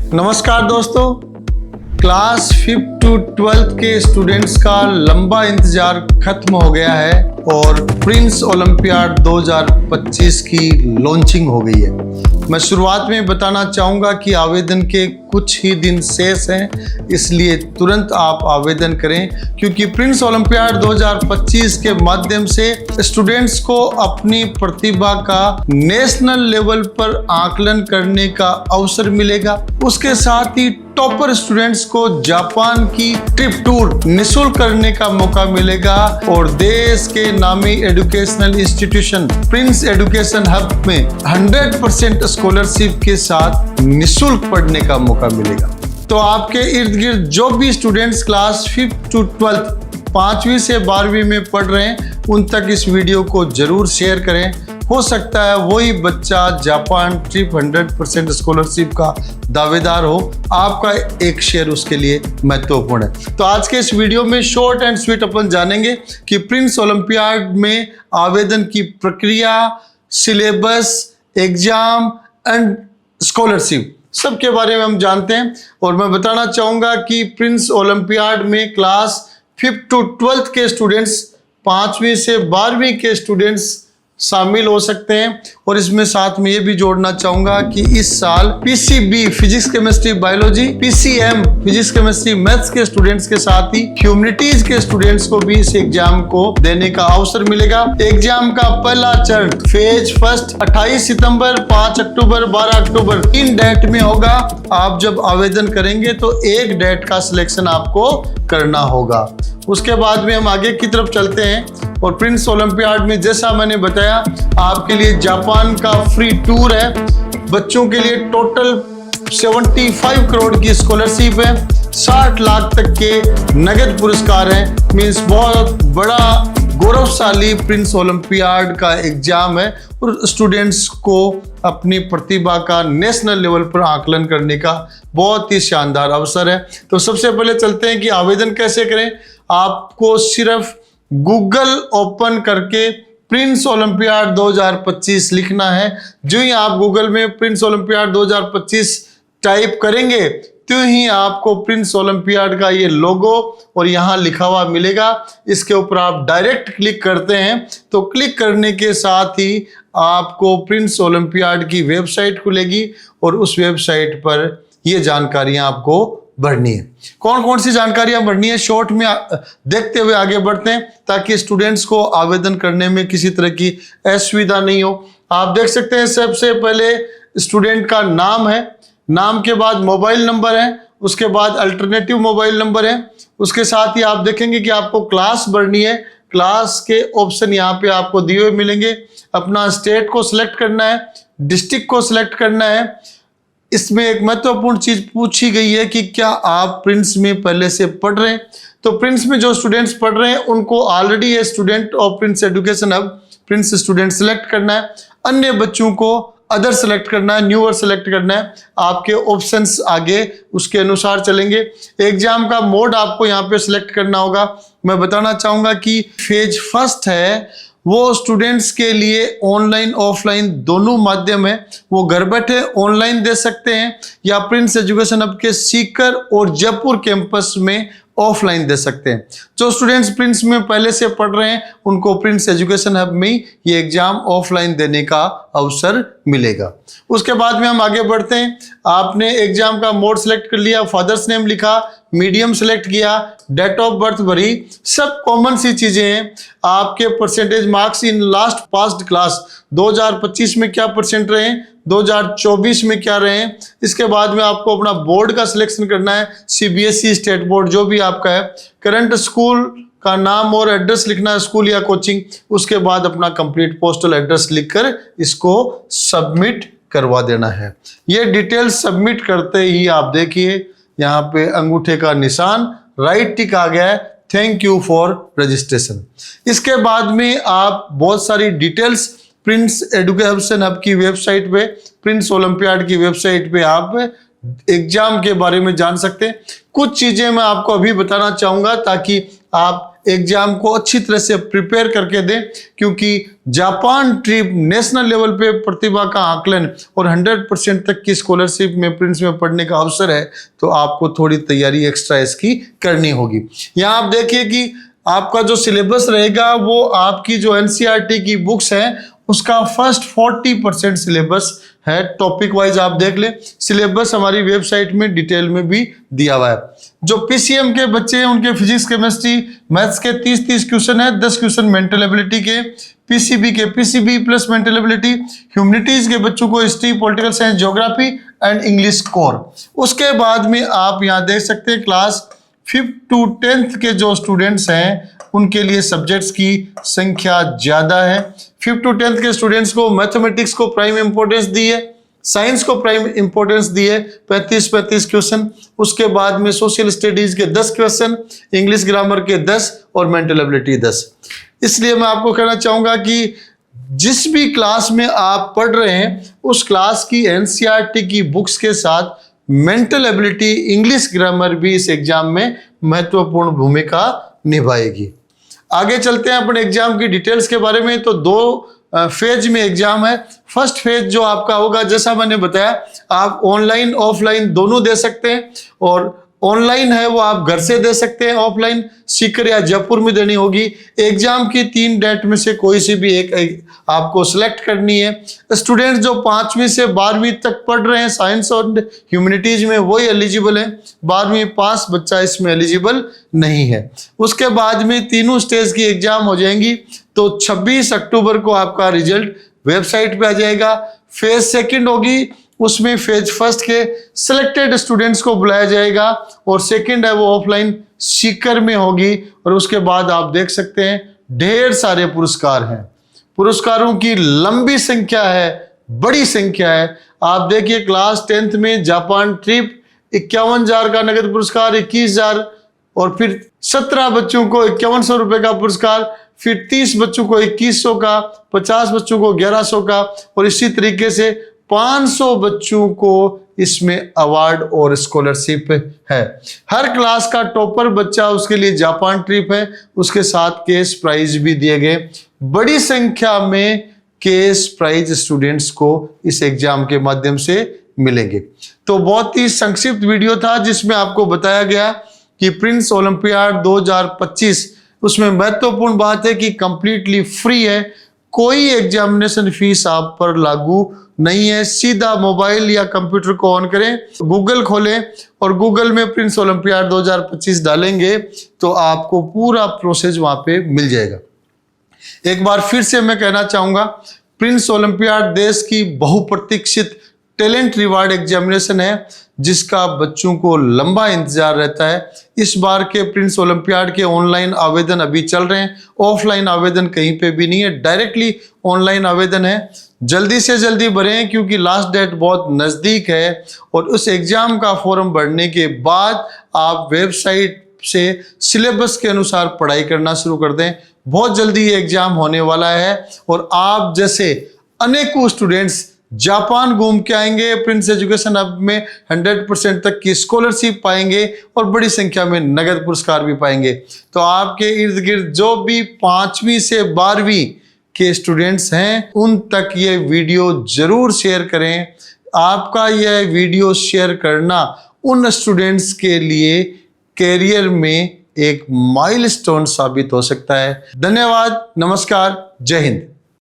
नमस्कार दोस्तों, class 5 to 12 के स्टूडेंट्स का लंबा इंतजार खत्म हो गया है और प्रिंस ओलंपियाड 2025 की लॉन्चिंग हो गई है। मैं शुरुआत में बताना चाहूँगा कि आवेदन के कुछ ही दिन शेष हैं, इसलिए तुरंत आप आवेदन करें क्योंकि प्रिंस ओलंपियाड 2025 के माध्यम से स्टूडेंट्स को अपनी प्रतिभा का नेशनल लेवल पर आकलन करने का अवसर मिलेगा। उसके साथ ही टॉपर स्टूडेंट्स को जापान की ट्रिप टूर निःशुल्क करने का मौका मिलेगा और देश के नामी educational institution Prince education hub में 100% स्कॉलरशिप के साथ निःशुल्क पढ़ने का मौका मिलेगा। तो आपके इर्द गिर्द जो भी स्टूडेंट्स क्लास 5 to 12 5वीं से 12वीं में पढ़ रहे हैं उन तक इस वीडियो को जरूर शेयर करें। हो सकता है वही बच्चा जापान ट्रिप 100% स्कॉलरशिप का दावेदार हो। आपका एक शेयर उसके लिए महत्वपूर्ण है। तो आज के इस वीडियो में शॉर्ट एंड स्वीट अपन जानेंगे कि प्रिंस ओलंपियाड में आवेदन की प्रक्रिया, सिलेबस, एग्जाम एंड स्कॉलरशिप सबके बारे में हम जानते हैं। और मैं बताना चाहूँगा कि प्रिंस ओलंपियाड में क्लास 5 to 12 के स्टूडेंट्स 5वीं से 12वीं के स्टूडेंट्स शामिल हो सकते हैं। और इसमें साथ में ये भी जोड़ना चाहूंगा कि इस साल PCB physics chemistry biology, PCM physics chemistry maths के स्टूडेंट्स के साथ ही ह्यूमैनिटीज के स्टूडेंट्स को भी इस एग्जाम को देने का अवसर मिलेगा। एग्जाम का पहला चरण फेज फर्स्ट 28 सितंबर, 5 अक्टूबर, 12 अक्टूबर इन डेट में होगा। आप जब आवेदन करेंगे तो एक डेट का सिलेक्शन आपको करना होगा। उसके बाद में हम आगे की तरफ चलते हैं और प्रिंस ओलंपियाड में जैसा मैंने बताया आपके लिए जापान का फ्री टूर है। बच्चों के लिए टोटल 75 करोड़ की स्कॉलरशिप है, 60 लाख तक के नगद पुरस्कार हैं। मींस बहुत बड़ा गौरवशाली प्रिंस ओलंपियाड का एग्जाम है और स्टूडेंट्स को अपनी प्रतिभा का नेशनल लेवल पर आकलन करने का बहुत ही शानदार अवसर है। तो सबसे पहले चलते हैं कि आवेदन कैसे करें। आपको सिर्फ गूगल ओपन करके प्रिंस ओलंपियाड 2025 लिखना है। जो ही आप गूगल में प्रिंस ओलंपियाड 2025 टाइप करेंगे तो ही आपको प्रिंस ओलंपियाड का ये लोगो और यहाँ लिखा हुआ मिलेगा। इसके ऊपर आप डायरेक्ट क्लिक करते हैं तो क्लिक करने के साथ ही आपको प्रिंस ओलंपियाड की वेबसाइट खुलेगी और उस वेबसाइट पर ये जानकारियां आपको भरनी है। कौन कौन सी जानकारियां भरनी है शॉर्ट में देखते हुए आगे बढ़ते हैं ताकि स्टूडेंट्स को आवेदन करने में किसी तरह की असुविधा नहीं हो। आप देख सकते हैं सबसे पहले स्टूडेंट का नाम है, नाम के बाद मोबाइल नंबर है, उसके बाद अल्टरनेटिव मोबाइल नंबर है। उसके साथ ही आप देखेंगे कि आपको क्लास भरनी है। क्लास के ऑप्शन यहाँ पे आपको दिए हुए मिलेंगे। अपना स्टेट को सिलेक्ट करना है, डिस्ट्रिक्ट को सिलेक्ट करना है। इसमें एक महत्वपूर्ण चीज पूछी गई है कि क्या आप प्रिंस में पहले से पढ़ रहे हैं। तो प्रिंस में जो स्टूडेंट्स पढ़ रहे हैं उनको ऑलरेडी ये student of Prince education hub Prince student select करना है। अन्य बच्चों को अदर सेलेक्ट करना है, न्यूअर सेलेक्ट करना है। आपके ऑप्शंस आगे उसके अनुसार चलेंगे। एग्जाम का मोड आपको यहाँ पे सिलेक्ट करना होगा। मैं बताना चाहूंगा कि फेज फर्स्ट है वो स्टूडेंट्स के लिए ऑनलाइन ऑफलाइन दोनों माध्यम है। वो घर बैठे ऑनलाइन दे सकते हैं या प्रिंस एजुकेशन हब के सीकर और जयपुर कैंपस में ऑफलाइन दे सकते हैं। जो स्टूडेंट्स प्रिंस में पहले से पढ़ रहे हैं उनको प्रिंस एजुकेशन हब में ही ये एग्जाम ऑफलाइन देने का अवसर मिलेगा। उसके बाद में हम आगे बढ़ते हैं। आपने एग्जाम का मोड सेलेक्ट कर लिया, फादर्स नेम लिखा, मीडियम सेलेक्ट किया, डेट ऑफ बर्थ भरी, सब कॉमन सी चीजें हैं। आपके percentage marks in last past class 2025 में क्या परसेंट रहे, 2024 में क्या रहे। इसके बाद में आपको अपना बोर्ड का सिलेक्शन करना है, सीबीएसई, स्टेट बोर्ड जो भी आपका है। करंट स्कूल का नाम और एड्रेस लिखना है, स्कूल या कोचिंग। उसके बाद अपना कंप्लीट पोस्टल एड्रेस लिखकर इसको सबमिट करवा देना है। ये डिटेल सबमिट करते ही आप देखिए यहाँ पे अंगूठे का निशान राइट टिक आ गया है, थैंक यू फॉर रजिस्ट्रेशन। इसके बाद में आप बहुत सारी डिटेल्स प्रिंस एजुकेशन हब की वेबसाइट पे, प्रिंस ओलंपियाड की वेबसाइट पे आप एग्जाम के बारे में जान सकते हैं। कुछ चीजें मैं आपको अभी बताना चाहूंगा ताकि आप एग्जाम को अच्छी तरह से प्रिपेयर करके दें, क्योंकि जापान ट्रिप नेशनल लेवल पे प्रतिभा का आकलन और 100% तक की स्कॉलरशिप में प्रिंस में पढ़ने का अवसर है। तो आपको थोड़ी तैयारी एक्स्ट्रा इसकी करनी होगी। यहाँ आप देखिए कि आपका जो सिलेबस रहेगा वो आपकी जो एनसीईआरटी की बुक्स हैं उसका फर्स्ट 40% सिलेबस है। टॉपिक वाइज आप देख ले, सिलेबस हमारी वेबसाइट में डिटेल में भी दिया हुआ है। जो पीसीएम के बच्चे हैं उनके फिजिक्स, केमिस्ट्री, मैथ्स के 30 क्वेश्चन है, 10 क्वेश्चन मेंटल एबिलिटी के, पीसीबी के PCB plus mental ability, humanities के बच्चों को history, political science, geography and English core. उसके बाद में आप यहाँ देख सकते हैं क्लास 5th to 10th के जो स्टूडेंट्स हैं उनके लिए सब्जेक्ट्स की संख्या ज्यादा है। 5th to 10th के स्टूडेंट्स को मैथमेटिक्स को प्राइम इंपॉर्टेंस दी है, साइंस को प्राइम इंपॉर्टेंस दी है, 35 क्वेश्चन। उसके बाद में सोशल स्टडीज के 10 क्वेश्चन, इंग्लिश ग्रामर के 10 और मेंटल एबिलिटी 10। इसलिए मैं आपको कहना चाहूंगा कि जिस भी क्लास में आप पढ़ रहे हैं उस क्लास की एनसीईआरटी की बुक्स के साथ मेंटल एबिलिटी, इंग्लिश ग्रामर भी इस एग्जाम में महत्वपूर्ण भूमिका निभाएगी। आगे चलते हैं अपने एग्जाम की डिटेल्स के बारे में। तो 2 फेज में एग्जाम है। फर्स्ट फेज जो आपका होगा, जैसा मैंने बताया, आप ऑनलाइन ऑफलाइन दोनों दे सकते हैं, और ऑनलाइन है वो आप घर से दे सकते हैं, ऑफलाइन सीकर या जयपुर में देनी होगी। एग्जाम की 3 डेट में से कोई सी भी एक आपको सिलेक्ट करनी है। स्टूडेंट्स जो 5वीं से 12वीं तक पढ़ रहे हैं साइंस और ह्यूमैनिटीज में वही एलिजिबल है, 12वीं पास बच्चा इसमें एलिजिबल नहीं है। उसके बाद में तीनों स्टेज की एग्जाम हो जाएंगी। तो 26 अक्टूबर को आपका रिजल्ट वेबसाइट पे आ जाएगा। फेज सेकंड होगी, उसमें फेज फर्स्ट के सिलेक्टेड स्टूडेंट्स को बुलाया जाएगा, और सेकंड है वो ऑफलाइन सीकर में होगी। और उसके बाद आप देख सकते हैं ढेर सारे पुरस्कार हैं, पुरस्कारों की लंबी संख्या है, बड़ी संख्या है। आप देखिए क्लास 10th में जापान ट्रिप 51,000 का नगद पुरस्कार, 21,000, और फिर 17 बच्चों को 5100 रुपए का पुरस्कार, फिर 30 बच्चों को 2100 का, 50 बच्चों को 1100 का, और इसी तरीके से 500 बच्चों को इसमें अवार्ड और स्कॉलरशिप है। हर क्लास का टॉपर बच्चा, उसके लिए जापान ट्रिप है, उसके साथ केस प्राइज भी दिए गए। बड़ी संख्या में केस प्राइज स्टूडेंट्स को इस एग्जाम के माध्यम से मिलेंगे। तो बहुत ही संक्षिप्त वीडियो था जिसमें आपको बताया गया कि प्रिंस ओलंपियाड 2025, उसमें महत्वपूर्ण बात है कि कंप्लीटली फ्री है, कोई एग्जामिनेशन फीस आप पर लागू नहीं है। सीधा मोबाइल या कंप्यूटर को ऑन करें, गूगल खोलें और गूगल में प्रिंस ओलंपियाड 2025 डालेंगे तो आपको पूरा प्रोसेस वहां पे मिल जाएगा। एक बार फिर से मैं कहना चाहूंगा, प्रिंस ओलंपियाड देश की बहुप्रतीक्षित टैलेंट रिवार्ड एग्जामिनेशन है जिसका बच्चों को लंबा इंतजार रहता है। इस बार के प्रिंस ओलंपियाड के ऑनलाइन आवेदन अभी चल रहे हैं, ऑफलाइन आवेदन कहीं पे भी नहीं है, डायरेक्टली ऑनलाइन आवेदन है। जल्दी से जल्दी भरें क्योंकि लास्ट डेट बहुत नज़दीक है, और उस एग्जाम का फॉर्म भरने के बाद आप वेबसाइट से सिलेबस के अनुसार पढ़ाई करना शुरू कर दें। बहुत जल्दी ये एग्जाम होने वाला है, और आप जैसे अनेकों स्टूडेंट्स जापान घूम के आएंगे, प्रिंस एजुकेशन हब में 100% तक की स्कॉलरशिप पाएंगे और बड़ी संख्या में नगद पुरस्कार भी पाएंगे। तो आपके इर्द गिर्द जो भी 5वीं से 12वीं के स्टूडेंट्स हैं उन तक ये वीडियो जरूर शेयर करें। आपका यह वीडियो शेयर करना उन स्टूडेंट्स के लिए कैरियर में एक माइलस्टोन साबित हो सकता है। धन्यवाद, नमस्कार, जय हिंद।